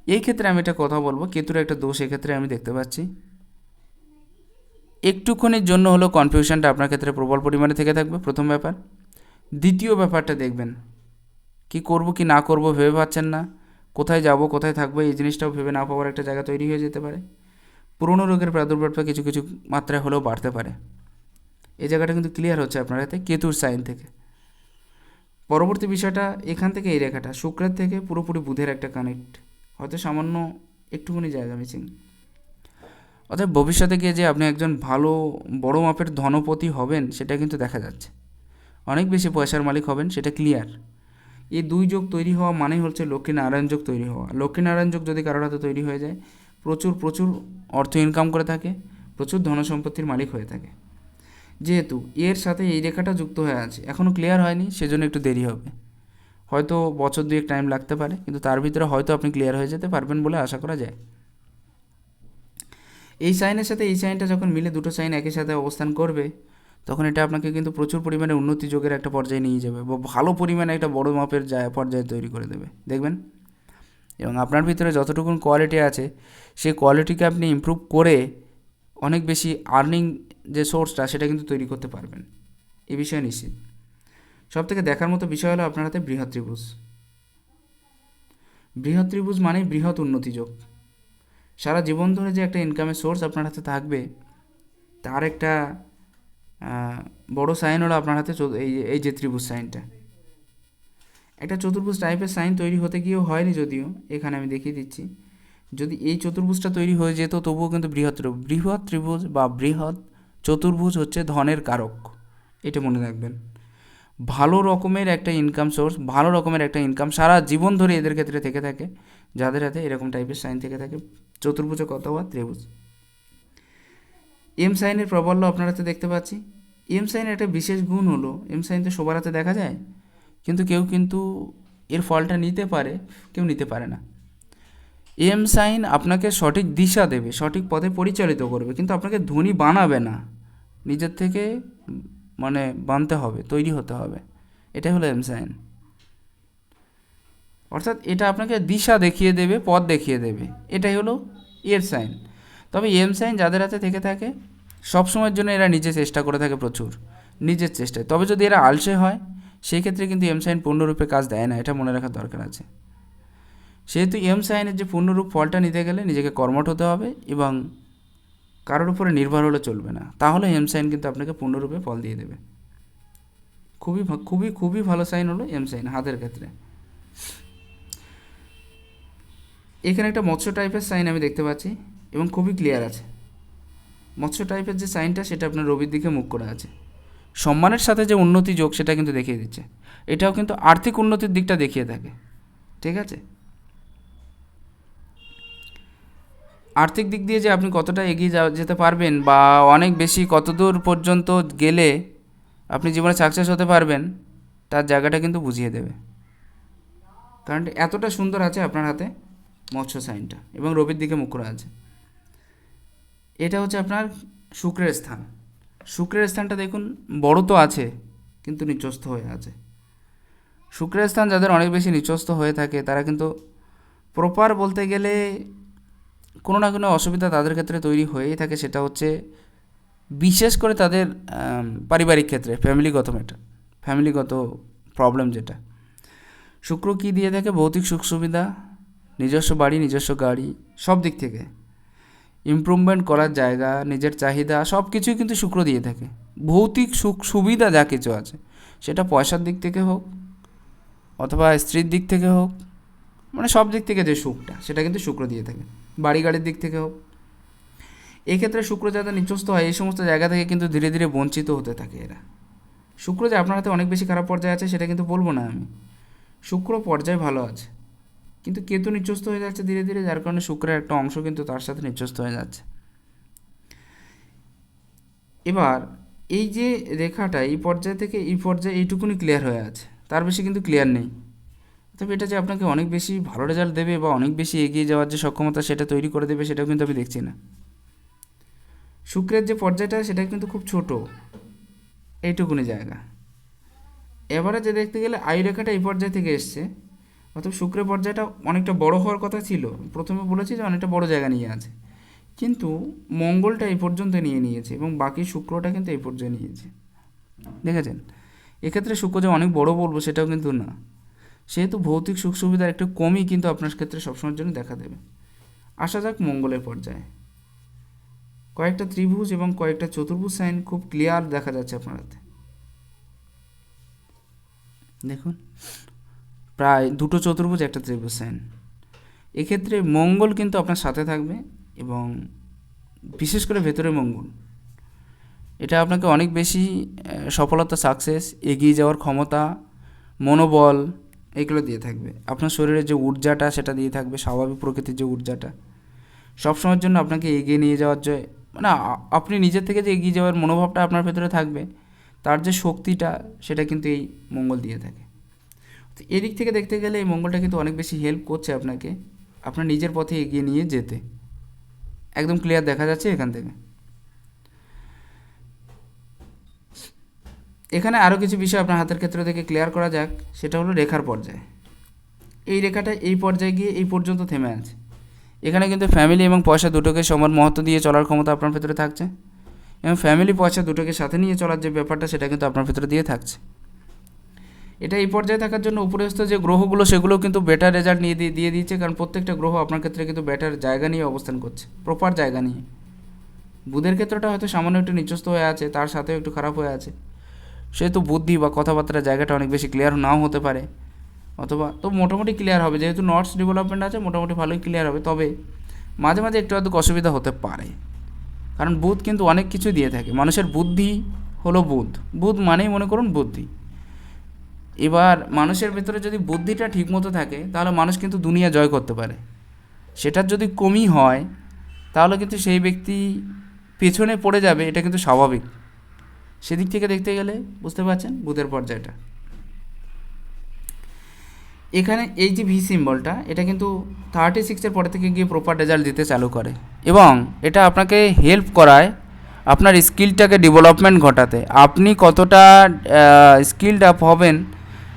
এই ক্ষেত্রে আমি একটা কথা বলবো, কেতুর একটা দোষ এক্ষেত্রে আমি দেখতে পাচ্ছি। একটুক্ষণের জন্য হলেও কনফিউশনটা আপনার ক্ষেত্রে প্রবল পরিমাণে থেকে থাকবে, প্রথম ব্যাপার। দ্বিতীয় ব্যাপারটা দেখবেন, কি করব কি না করব ভেবে পাচ্ছেন না, কোথায় যাব কোথায় থাকবো এই জিনিসটাও ভেবে না পাওয়ার একটা জায়গা তৈরি হয়ে যেতে পারে। পুরনো রোগের প্রাদুর্ভাবটা কিছু কিছু মাত্রায় হলেও বাড়তে পারে। এই জায়গাটা কিন্তু ক্লিয়ার হচ্ছে আপনার হাতে কেতুর সাইন থেকে। পরবর্তী বিষয়টা এখান থেকে, এই রেখাটা শুক্রের থেকে পুরোপুরি বুধের একটা কানেক্ট, হয়তো সামান্য একটুখানি জায়গা মিসিং। অর্থাৎ ভবিষ্যতে গিয়ে যে আপনি একজন ভালো বড় মাপের ধনপতি হবেন সেটা কিন্তু দেখা যাচ্ছে, অনেক বেশি পয়সার মালিক হবেন, সেটা ক্লিয়ার। এই দুই যোগ তৈরি হওয়া মানেই হচ্ছে লক্ষ্মীনারায়ণ যোগ তৈরি হওয়া। লক্ষ্মীনারায়ণ যোগ যদি কারোর হাতে তৈরি হয়ে যায়, প্রচুর প্রচুর অর্থ ইনকাম করে থাকে, প্রচুর ধনসম্পত্তির মালিক হয়ে থাকে। যেহেতু এর সাথে এই রেখাটা যুক্ত হয়ে আছে, এখনও ক্লিয়ার হয়নি, সেজন্য একটু দেরি হবে, হয়তো বছর দুয়েক টাইম লাগতে পারে, কিন্তু তার ভিতরে হয়তো আপনি ক্লিয়ার হয়ে যেতে পারবেন বলে আশা করা যায়। এই সাইনের সাথে এই সাইনটা যখন মিলে দুটো সাইন একই সাথে অবস্থান করবে, তখন এটা আপনাকে কিন্তু প্রচুর পরিমাণে উন্নতি যোগের একটা পর্যায়ে নিয়ে যাবে, বা ভালো পরিমাণে একটা বড় মাপের পর্যায়ে তৈরি করে দেবে, দেখবেন। এবং আপনার ভিতরে যতটুকু কোয়ালিটি আছে, সেই কোয়ালিটিকে আপনি ইমপ্রুভ করে অনেক বেশি আর্নিং যে সোর্সটা সেটা কিন্তু তৈরি করতে পারবেন, এই বিষয়ে নিশ্চিত। সবথেকে দেখার মতো বিষয় হলো আপনার হাতে বৃহৎ ত্রিভুজ। বৃহৎ ত্রিভুজ মানেই বৃহৎ উন্নতি যোগ। সারা জীবন ধরে যে একটা ইনকামের সোর্স আপনার হাতে থাকবে, তার একটা বড় সাইন হলো আপনার হাতে এই যে ত্রিভুজ সাইনটা। একটা চতুর্ভুজ টাইপের সাইন তৈরি হতে গিয়েও হয়নি, যদিও এখানে আমি দেখিয়ে দিচ্ছি। যদি এই চতুর্ভুজটা তৈরি হয়ে যেত, তবুও কিন্তু বৃহৎ ত্রিভুজ বা বৃহৎ চতুর্ভুজ হচ্ছে ধনের কারক, এটা মনে রাখবেন। ভালো রকমের একটা ইনকাম সোর্স, ভালো রকমের একটা ইনকাম সারা জীবন ধরে এদের ক্ষেত্রে থেকে থাকে, যাদের হাতে এরকম টাইপের সাইন থেকে থাকে, চতুর্ভুজ অথবা ত্রিভুজ। এম সাইনের প্রাবল্য আপনার হাতে দেখতে পাচ্ছি। এম সাইনের একটা বিশেষ গুণ হলো, এম সাইন তো সবার হাতে দেখা যায়, কিন্তু কেউ কিন্তু এর ফলটা নিতে পারে, কেউ নিতে পারে না। এম সাইন আপনাকে সঠিক দিশা দেবে, সঠিক পথে পরিচালিত করবে, কিন্তু আপনাকে ধনী বানাবে না, নিজের থেকে মানে বানতে হবে, তৈরি হতে হবে। এটাই হলো এম সাইন। অর্থাৎ এটা আপনাকে দিশা দেখিয়ে দেবে, পথ দেখিয়ে দেবে, এটাই হলো এর সাইন। তবে এম সাইন যাদের হাতে থেকে থাকে, সবসময়ের জন্য এরা নিজে চেষ্টা করে থাকে প্রচুর, নিজের চেষ্টায়। তবে যদি এরা আলসে হয়, সেই ক্ষেত্রে কিন্তু এম সাইন পূর্ণরূপে কাজ দেয় না, এটা মনে রাখার দরকার আছে। সেহেতু এম সাইনের যে পূর্ণরূপ ফলটা নিতে গেলে নিজেকে কর্মঠ হতে হবে এবং কারোর উপরে নির্ভর হলে চলবে না, তাহলে এম সাইন কিন্তু আপনাকে পূর্ণরূপে ফল দিয়ে দেবে। খুবই খুবই খুবই ভালো সাইন হলো এম সাইন হাতের ক্ষেত্রে। এখানে একটা মৎস্য টাইপের সাইন আমি দেখতে পাচ্ছি এবং খুবই ক্লিয়ার আছে। মৎস্য টাইপের যে সাইনটা সেটা আপনার রবির দিকে মুখ করে আছে। সম্মানের সাথে যে উন্নতি যোগ সেটা কিন্তু দেখিয়ে দিচ্ছে। এটাও কিন্তু আর্থিক উন্নতির দিকটা দেখিয়ে থাকে, ঠিক আছে। আর্থিক দিক দিয়ে যে আপনি কতটা এগিয়ে যেতে পারবেন বা অনেক বেশি কতদূর পর্যন্ত গেলে আপনি জীবনে সাকসেস হতে পারবেন তার জায়গাটা কিন্তু বুঝিয়ে দেবে। কারণ এতটা সুন্দর আছে আপনার হাতে মৎস্য সাইনটা এবং রবির দিকে মুখ করে আছে। এটা হচ্ছে আপনার শুক্রের স্থান। শুক্রের স্থানটা দেখুন বড় তো আছে কিন্তু নিচস্থ হয়ে আছে। শুক্রের স্থান যাদের অনেক বেশি নিচস্থ হয়ে থাকে তারা কিন্তু প্রপার বলতে গেলে কোনো না কোনো অসুবিধা তাদের ক্ষেত্রে তৈরি হয়েই থাকে। সেটা হচ্ছে বিশেষ করে তাদের পারিবারিক ক্ষেত্রে ফ্যামিলিগত প্রবলেম যেটা। শুক্র কী দিয়ে থাকে? ভৌতিক সুখ সুবিধা, নিজস্ব বাড়ি, নিজস্ব গাড়ি, সব দিক থেকে ইমপ্রুভমেন্ট করার জায়গা, নিজের চাহিদা সব কিছুই কিন্তু শুক্র দিয়ে থাকে। ভৌতিক সুখ সুবিধা যা কিছু আছে সেটা পয়সার দিক থেকে হোক অথবা স্ত্রীর দিক থেকে হোক, মানে সব দিক থেকে যে সুখটা সেটা কিন্তু শুক্র দিয়ে থাকে। বাড়ি গাড়ির দিক থেকে হোক। এক্ষেত্রে শুক্র যাদের নিচস্থ হয় এই সমস্ত জায়গা থেকে কিন্তু ধীরে ধীরে বঞ্চিত হতে থাকে এরা। শুক্র যে আপনার হাতে অনেক বেশি খারাপ পর্যায়ে আছে সেটা কিন্তু বলবো না আমি, শুক্র পর্যায়ে ভালো আছে, কিন্তু কেতু নিচস্থ হয়ে যাচ্ছে ধীরে ধীরে, যার কারণে শুক্রের একটা অংশ কিন্তু তার সাথে নিচস্থ হয়ে যাচ্ছে। এবার এই যে রেখাটা এই পর্যায় থেকে এই পর্যায়ে এইটুকুনি ক্লিয়ার হয়ে আছে, তার বেশি কিন্তু ক্লিয়ার নেই। তবে এটা যে আপনাকে অনেক বেশি ভালো রেজাল্ট দেবে বা অনেক বেশি এগিয়ে যাওয়ার যে সক্ষমতা সেটা তৈরি করে দেবে সেটাও কিন্তু আমি দেখছি না। শুক্রের যে পর্যায়টা সেটা কিন্তু খুব ছোট, এইটুকুনি জায়গা। এবারে যে দেখতে গেলে আয়ু রেখাটা এই পর্যায় থেকে এসছে, অর্থাৎ শুক্রের পর্যায়টা অনেকটা বড় হওয়ার কথা ছিল। প্রথমে বলেছি যে অনেকটা বড় জায়গা নিয়ে আছে, কিন্তু মঙ্গলটা এই পর্যন্ত নিয়ে নিয়েছে এবং বাকি শুক্রটা কিন্তু এই পর্যায়ে নিয়েছে, দেখেছেন। এক্ষেত্রে শুক্র যে অনেক বড় বলবো সেটাও কিন্তু না, সেহেতু ভৌতিক সুখ সুবিধার একটু কমই কিন্তু আপনার ক্ষেত্রে সবসময়ের জন্য দেখা দেবে। আসা যাক মঙ্গলের পর্যায়ে। কয়েকটা ত্রিভুজ এবং কয়েকটা চতুর্ভুজ সাইন খুব ক্লিয়ার দেখা যাচ্ছে আপনার হাতে, দেখুন প্রায় দুটো চতুর্ভুজ একটা ত্রিভুজ সাইন। এক্ষেত্রে মঙ্গল কিন্তু আপনার সাথে থাকবে এবং বিশেষ করে ভেতরে মঙ্গল, এটা আপনাকে অনেক বেশি সফলতা, সাকসেস, এগিয়ে যাওয়ার ক্ষমতা, মনোবল এগুলো দিয়ে থাকবে। আপনার শরীরের যে ঊর্জাটা সেটা দিয়ে থাকবে, স্বাভাবিক প্রকৃতির যে ঊর্জাটা সবসময়ের জন্য আপনাকে এগিয়ে নিয়ে যাওয়ার যে মানে আপনি নিজের থেকে যে এগিয়ে যাওয়ার মনোভাবটা আপনার ভেতরে থাকবে, তার যে শক্তিটা সেটা কিন্তু এই মঙ্গল দিয়ে থাকে। তো এদিক থেকে দেখতে গেলে এই মঙ্গলটা কিন্তু অনেক বেশি হেল্প করছে আপনাকে আপনার নিজের পথে এগিয়ে নিয়ে যেতে, একদম ক্লিয়ার দেখা যাচ্ছে এখান থেকে। এখানে আরও কিছু বিষয় আপনার হাতের ক্ষেত্র থেকে ক্লিয়ার করা যাক, সেটা হলো রেখার পর্যায়ে। এই রেখাটা এই পর্যায়ে গিয়ে এই পর্যন্ত থেমে আছে। এখানে কিন্তু ফ্যামিলি এবং পয়সা দুটোকে সমান মহত্ব দিয়ে চলার ক্ষমতা আপনার ভেতরে থাকছে এবং ফ্যামিলি পয়সা দুটোকে সাথে নিয়ে চলার যে ব্যাপারটা সেটা কিন্তু আপনার ভেতরে দিয়ে থাকছে। এটা এই পর্যায়ে থাকার জন্য উপরস্থ যে গ্রহগুলো সেগুলো কিন্তু বেটার রেজাল্ট দিয়ে দিচ্ছে, কারণ প্রত্যেকটা গ্রহ আপনার ক্ষেত্রে কিন্তু বেটার জায়গা নিয়ে অবস্থান করছে, প্রপার জায়গা নিয়ে। বুধের ক্ষেত্রটা হয়তো সামান্য একটু নিচস্থ হয়ে আছে, তার সাথেও একটু খারাপ হয়ে আছে, সেহেতু বুদ্ধি বা কথাবার্তার জায়গাটা অনেক বেশি ক্লিয়ার নাও হতে পারে, অথবা তো মোটামুটি ক্লিয়ার হবে, যেহেতু নটস ডেভেলপমেন্ট আছে মোটামুটি ভালোই ক্লিয়ার হবে। তবে মাঝে মাঝে একটু আধটু অসুবিধা হতে পারে, কারণ বুধ কিন্তু অনেক কিছু দিয়ে থাকে। মানুষের বুদ্ধি হলো বুধ মানেই মনে করুন বুদ্ধি। এবার মানুষের ভেতরে যদি বুদ্ধিটা ঠিকমতো থাকে তাহলে মানুষ কিন্তু দুনিয়া জয় করতে পারে। সেটার যদি কমই হয় তাহলে কিন্তু সেই ব্যক্তি পেছনে পড়ে যাবে, এটা কিন্তু স্বাভাবিক। সেদিক থেকে দেখতে গেলে বুঝতে পারছেন বুধের পর্যায়টা। এখানে এই যে ভি সিম্বলটা এটা কিন্তু 36-এর পরে থেকে গিয়ে প্রপার রেজাল্ট দিতে চালু করে এবং এটা আপনাকে হেল্প করায় আপনার স্কিলটাকে ডেভেলপমেন্ট ঘটাতে। আপনি কতটা স্কিলড আপ হবেন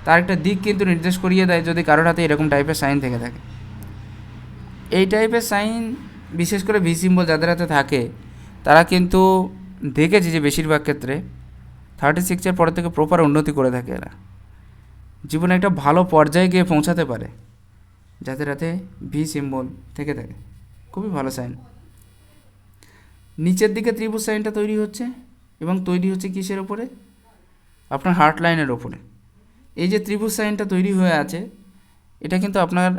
তার একটা দিক কিন্তু নির্দেশ করিয়ে দেয় যদি কারোর হাতে এরকম টাইপের সাইন থেকে থাকে। এই টাইপের সাইন বিশেষ করে ভি সিম্বল যাদের হাতে থাকে তারা কিন্তু দেখেছি যে বেশিরভাগ ক্ষেত্রে 36-এর পরে থেকে প্রপার উন্নতি করে থাকে। এরা জীবনে একটা ভালো পর্যায়ে গিয়ে পৌঁছাতে পারে যাদের হাতে ভি সিম্বল থেকে থাকে, খুবই ভালো সাইন। নিচের দিকে ত্রিভুজ সাইনটা তৈরি হচ্ছে এবং তৈরি হচ্ছে কিসের ওপরে? আপনার হার্ট লাইনের ওপরে। এই যে ত্রিভুজ সাইনটা তৈরি হয়ে আছে এটা কিন্তু আপনার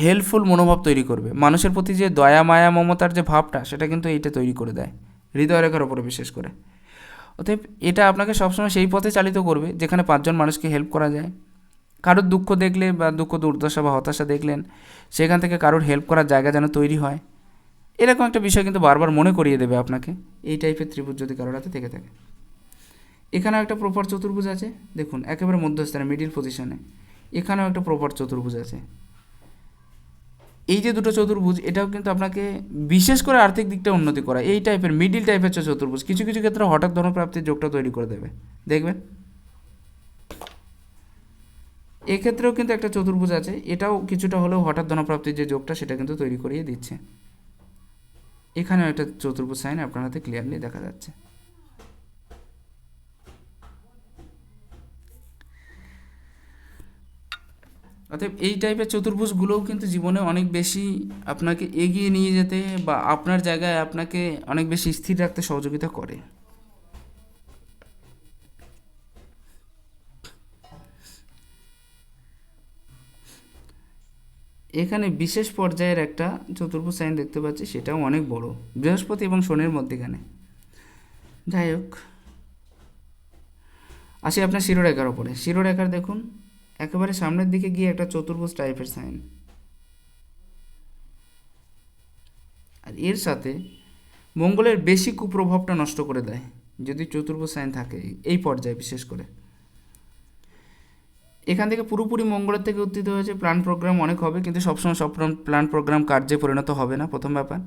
হেল্পফুল মনোভাব তৈরি করবে, মানুষের প্রতি যে দয়া মায়া মমতার যে ভাবটা সেটা কিন্তু এইটা তৈরি করে দেয়, হৃদয় রেখার ওপরে বিশেষ করে। অতএব এটা আপনাকে সবসময় সেই পথে চালিত করবে যেখানে 5জন মানুষকে হেল্প করা যায়। কারোর দুঃখ দেখলে বা দুঃখ দুর্দশা বা হতাশা দেখলেন, সেখান থেকে কারোর হেল্প করার জায়গা যেন তৈরি হয়, এরকম একটা বিষয় কিন্তু বারবার মনে করিয়ে দেবে আপনাকে এই টাইপের ত্রিভুজ যদি কারোর হাতে থেকে থাকে। এখানেও একটা প্রপার চতুর্ভুজ আছে, দেখুন একেবারে মধ্যস্থানে মিডিল পজিশনে, এখানেও একটা প্রপার চতুর্ভুজ আছে। এই যে দুটো চতুর্ভুজ, এটাও কিন্তু আপনাকে বিশেষ করে আর্থিক দিকটা উন্নতি করা, এই টাইপের মিডিল টাইপের চতুর্ভুজ কিছু কিছু ক্ষেত্রে হঠাৎ ধনপ্রাপ্তির যোগটা তৈরি করে দেবে, দেখবেন। এক্ষেত্রেও কিন্তু একটা চতুর্ভুজ আছে, এটাও কিছুটা হলেও হঠাৎ ধনপ্রাপ্তির যে যোগটা সেটা কিন্তু তৈরি করিয়ে দিচ্ছে। এখানেও একটা চতুর্ভুজ সাইন আপনার হাতে ক্লিয়ারলি দেখা যাচ্ছে। অতএব এই টাইপের চতুর্ভুজগুলোও কিন্তু জীবনে অনেক বেশি আপনাকে এগিয়ে নিয়ে যেতে বা আপনার জায়গায় আপনাকে অনেক বেশি স্থির রাখতে সহযোগিতা করে। এখানে বিশেষ পর্যায়ের একটা চতুর্ভুজ সাইন দেখতে পাচ্ছি, সেটাও অনেক বড়, বৃহস্পতি এবং শনির মধ্যেখানে। যাই হোক, আসি আপনার শিরোরেখার ওপরে। শিরোরেখার দেখুন একেবারে সামনের দিকে গিয়ে একটা চতুর্ভুজ টাইপের সাইন, আর এর সাথে মঙ্গলের বেশি কুপ্রভাবটা নষ্ট করে দেয় যদি চতুর্ভুজ সাইন থাকে এই পর্যায়ে বিশেষ করে। এখান থেকে পুরোপুরি মঙ্গলের থেকে উত্থিত হয়েছে, প্ল্যান প্রোগ্রাম অনেক হবে, কিন্তু সবসময় সব প্ল্যান প্রোগ্রাম কার্যে পরিণত হবে না, প্রথম ব্যাপার।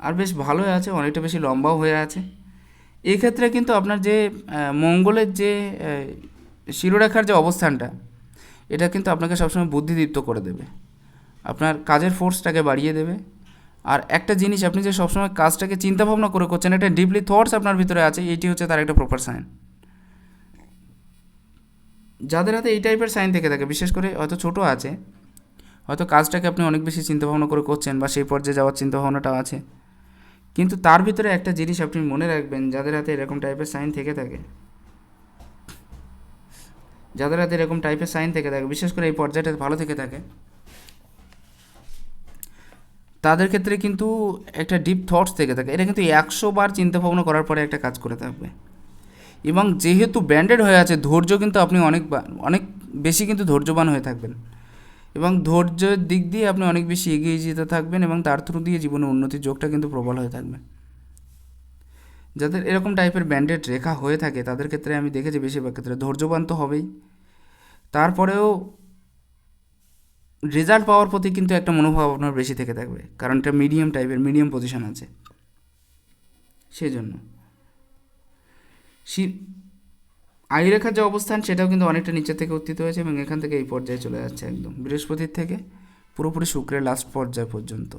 আর বেশ ভালোই আছে, অনেকটা বেশি লম্বাও হয়ে আছে। এক্ষেত্রে কিন্তু আপনার যে মঙ্গলের যে শিরোরেখার যে অবস্থানটা, এটা কিন্তু আপনাকে সবসময় বুদ্ধিদীপ্ত করে দেবে, আপনার কাজের ফোর্সটাকে বাড়িয়ে দেবে। আর একটা জিনিস, আপনি যে সবসময় কাজটাকে চিন্তাভাবনা করে করছেন, একটা ডিপলি থটস আপনার ভিতরে আছে, এইটি হচ্ছে তার একটা প্রপার সাইন। যাদের হাতে এই টাইপের সাইন থেকে থাকে, বিশেষ করে হয়তো ছোটো আছে, হয়তো কাজটাকে আপনি অনেক বেশি চিন্তাভাবনা করে করছেন বা সেই পর্যায়ে যাওয়ার চিন্তাভাবনাটাও আছে, কিন্তু তার ভিতরে একটা জিনিস আপনি মনে রাখবেন, যাদের হাতে এরকম টাইপের সাইন থেকে থাকে, যাদের হাতে এরকম টাইপের সাইন থেকে থাকে, বিশেষ করে এই পর্যায়টা ভালো থেকে থাকে, তাদের ক্ষেত্রে কিন্তু একটা ডিপ থটস থেকে থাকে, এটা কিন্তু 100 বার চিন্তাভাবনা করার পরে একটা কাজ করে থাকবে। এবং যেহেতু ব্যান্ডেড হয়ে আছে, ধৈর্য কিন্তু আপনি অনেক বেশি কিন্তু ধৈর্যবান হয়ে থাকবেন, এবং ধৈর্যের দিক দিয়ে আপনি অনেক বেশি এগিয়ে যেতে থাকবেন, এবং তার থ্রু দিয়ে জীবনে উন্নতির যোগটা কিন্তু প্রবল হয়ে থাকবে। যাদের এরকম টাইপের ব্যান্ডেড রেখা হয়ে থাকে তাদের ক্ষেত্রে আমি দেখেছি বেশিরভাগ ক্ষেত্রে ধৈর্যবান তো হবেই, তারপরেও রেজাল্ট পাওয়ার প্রতি কিন্তু একটা মনোভাব আপনার বেশি থেকে থাকবে, কারণ এটা মিডিয়াম টাইপের, মিডিয়াম পজিশন আছে, সেই জন্য আয়ুরেখার যে অবস্থান সেটাও কিন্তু অনেকটা নিচে থেকে উত্থিত হয়েছে, এবং এখান থেকে এই পর্যায়ে চলে যাচ্ছে একদম বৃহস্পতির থেকে পুরোপুরি শুক্রের লাস্ট পর্যায় পর্যন্ত।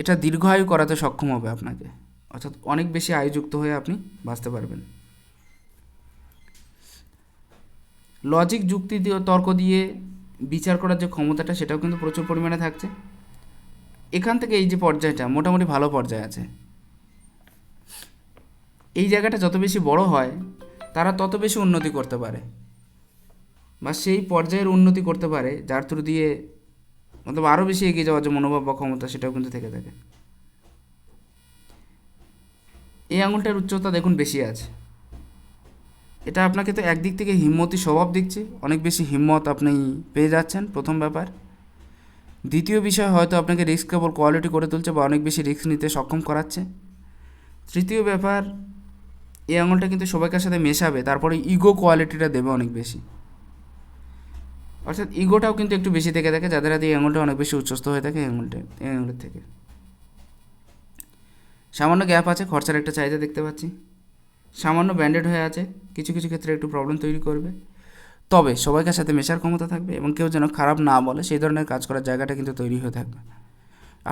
এটা দীর্ঘায়ু করাতে সক্ষম হবে আপনাকে, অর্থাৎ অনেক বেশি আয়ুযুক্ত হয়ে আপনি বাঁচতে পারবেন। লজিক, যুক্তি দিয়ে, তর্ক দিয়ে বিচার করার যে ক্ষমতাটা সেটাও কিন্তু প্রচুর পরিমাণে থাকছে। এখান থেকে এই যে পর্যায়টা মোটামুটি ভালো পর্যায়ে আছে, এই জায়গাটা যত বেশি বড় হয় তারা তত বেশি উন্নতি করতে পারে, বা সেই পর্যায়ের উন্নতি করতে পারে যার থ্রু দিয়ে মতলব আরও বেশি এগিয়ে যাওয়ার যে মনোভাব বা ক্ষমতা সেটাও কিন্তু থেকে থাকে। এই আঙুলটার উচ্চতা দেখুন বেশি আছে, এটা আপনাকে তো একদিক থেকে হিম্মতি স্বভাব দিচ্ছে, অনেক বেশি হিম্মত আপনি পেয়ে যাচ্ছেন, প্রথম ব্যাপার। দ্বিতীয় বিষয়, হয়তো আপনাকে রিস্কেবল কোয়ালিটি করে তুলছে বা অনেক বেশি রিস্ক নিতে সক্ষম করাচ্ছে। তৃতীয় ব্যাপার, এই আঙুলটা কিন্তু সবাইকার সাথে মেশাবে, তারপরে ইগো কোয়ালিটিটা দেবে অনেক বেশি, অর্থাৎ ইগোটাও কিন্তু একটু বেশি থেকে থাকে যাদের হাতে এই আঙুলটা অনেক বেশি উচ্চস্থ হয়ে থাকে, এই আঙুলের থেকে। সামান্য গ্যাপ আছে, খরচার একটা চাহিদা দেখতে পাচ্ছি, সামান্য ব্যান্ডেড হয়ে আছে, কিছু কিছু ক্ষেত্রে একটু প্রবলেম তৈরি করবে, তবে সবাইকার সাথে মেশার ক্ষমতা থাকবে, এবং কেউ যেন খারাপ না বলে সেই ধরনের কাজ করার জায়গাটা কিন্তু তৈরি হয়ে থাকবে।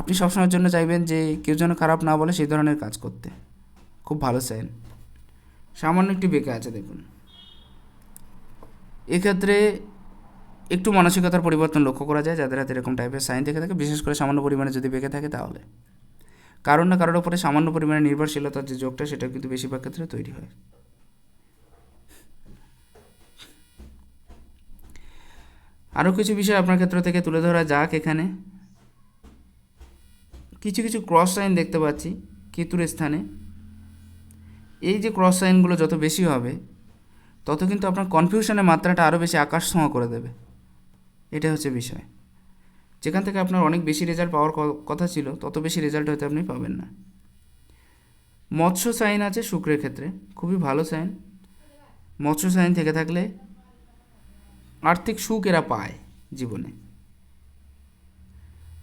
আপনি সবসময়ের জন্য চাইবেন যে কেউ যেন খারাপ না বলে সেই ধরনের কাজ করতে, খুব ভালো সাইন। সামান্য একটু বেঁকে আছে দেখুন, এক্ষেত্রে একটু মানসিকতার পরিবর্তন লক্ষ্য করা যায় যাদের হাতে এরকম টাইপের সাইন থেকে থাকে, বিশেষ করে সামান্য পরিমাণে যদি বেঁকে থাকে, তাহলে কারোর না কারোর ওপরে সামান্য পরিমাণে নির্ভরশীলতার যে যোগটা সেটা কিন্তু বেশিরভাগ ক্ষেত্রে তৈরি হয়। আরও কিছু বিষয় আপনার ক্ষেত্র থেকে তুলে ধরা যাক। এখানে কিছু কিছু ক্রস সাইন দেখতে পাচ্ছি কেতুর স্থানে। এই যে ক্রস সাইনগুলো যত বেশি হবে তত কিন্তু আপনার কনফিউশনের মাত্রাটা আরও বেশি আকাশ ছোঁয়া করে দেবে। এটা হচ্ছে বিষয়। যেখান থেকে আপনার অনেক বেশি রেজাল্ট পাওয়ার কথা ছিল তত বেশি রেজাল্ট হয়তো আপনি পাবেন না। মৎস্য সাইন আছে শুক্রের ক্ষেত্রে, খুবই ভালো সাইন। মৎস্য সাইন থেকে থাকলে আর্থিক সুখ এরা পায় জীবনে।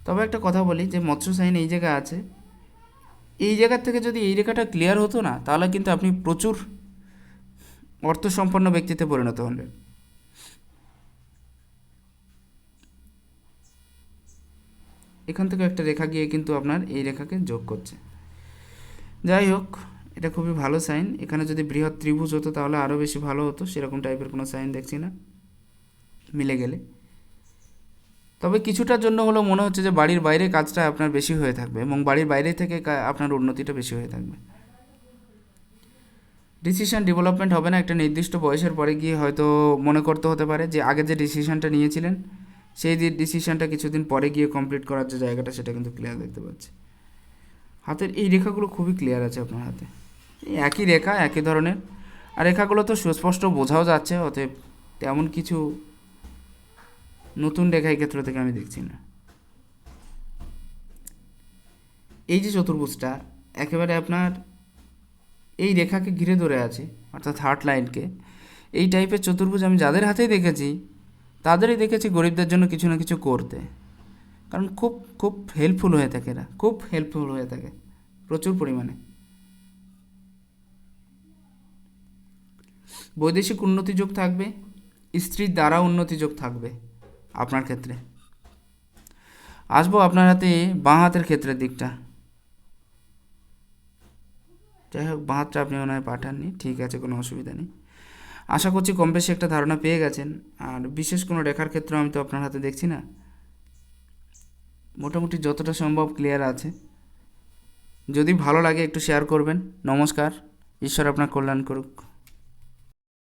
তবে একটা কথা বলি যে মৎস্য সাইন এই জায়গা আছে, এই জায়গার থেকে যদি এই রেখাটা ক্লিয়ার হতো না তাহলে কিন্তু আপনি প্রচুর অর্থসম্পন্ন ব্যক্তিতে পরিণত হবেন। এখান থেকে একটা রেখা গিয়ে কিন্তু আপনার এই রেখাকে যোগ করছে। যাই হোক, এটা খুবই ভালো সাইন। এখানে যদি বৃহৎ ত্রিভুজ হতো তাহলে আরও বেশি ভালো হতো, সেরকম টাইপের কোনো সাইন দেখছি না মিলে গেলে। তবে কিছুটার জন্য হলো মনে হচ্ছে যে বাড়ির বাইরে কাজটা আপনার বেশি হয়ে থাকবে এবং বাড়ির বাইরে থেকে আপনার উন্নতিটা বেশি হয়ে থাকবে। ডিসিশন ডেভেলপমেন্ট হবে না, একটা নির্দিষ্ট বয়সের পরে গিয়ে হয়তো মনে করতে হতে পারে যে আগে যে ডিসিশনটা নিয়েছিলেন সেই ডিসিশনটা কিছুদিন পরে গিয়ে কমপ্লিট করার যে জায়গাটা সেটা কিন্তু ক্লিয়ার দেখতে পাচ্ছি। হাতের এই রেখাগুলো খুবই ক্লিয়ার আছে আপনার হাতে, এই একই রেখা একই ধরনের, আর রেখাগুলো তো সুস্পষ্ট বোঝাও যাচ্ছে, অতএব তেমন কিছু নতুন রেখা এই ক্ষেত্র থেকে আমি দেখছি না। এই যে চতুর্ভুজটা একেবারে আপনার এই রেখাকে ঘিরে ধরে আছে, অর্থাৎ থার্ড লাইনকে, এই টাইপের চতুর্ভুজ আমি যাদের হাতেই দেখেছি তাদেরই দেখেছি গরিবদের জন্য কিছু না কিছু করতে। কারণ খুব খুব হেল্পফুল হয়ে থাকে এরা, খুব হেল্পফুল হয়ে থাকে প্রচুর পরিমাণে। বৈদেশিক উন্নতি যোগ থাকবে, স্ত্রীর দ্বারা উন্নতি যোগ থাকবে আপনার ক্ষেত্রে। আসবো আপনার হাতে বাঁ হাতের ক্ষেত্রের দিকটা। যাই হোক, বাঁ হাতটা আপনি মনে হয় পাঠাননি, ঠিক আছে, কোনো অসুবিধা নেই। আশা করছি কম বেশি একটা ধারণা পেয়ে গেছেন। আর বিশেষ কোনো রেখার ক্ষেত্রে আমি তো আপনার হাতে দেখছি না, মোটামুটি যতটা সম্ভব ক্লিয়ার আছে। যদি ভালো লাগে একটু শেয়ার করবেন। নমস্কার, ঈশ্বর আপনার কল্যাণ করুক।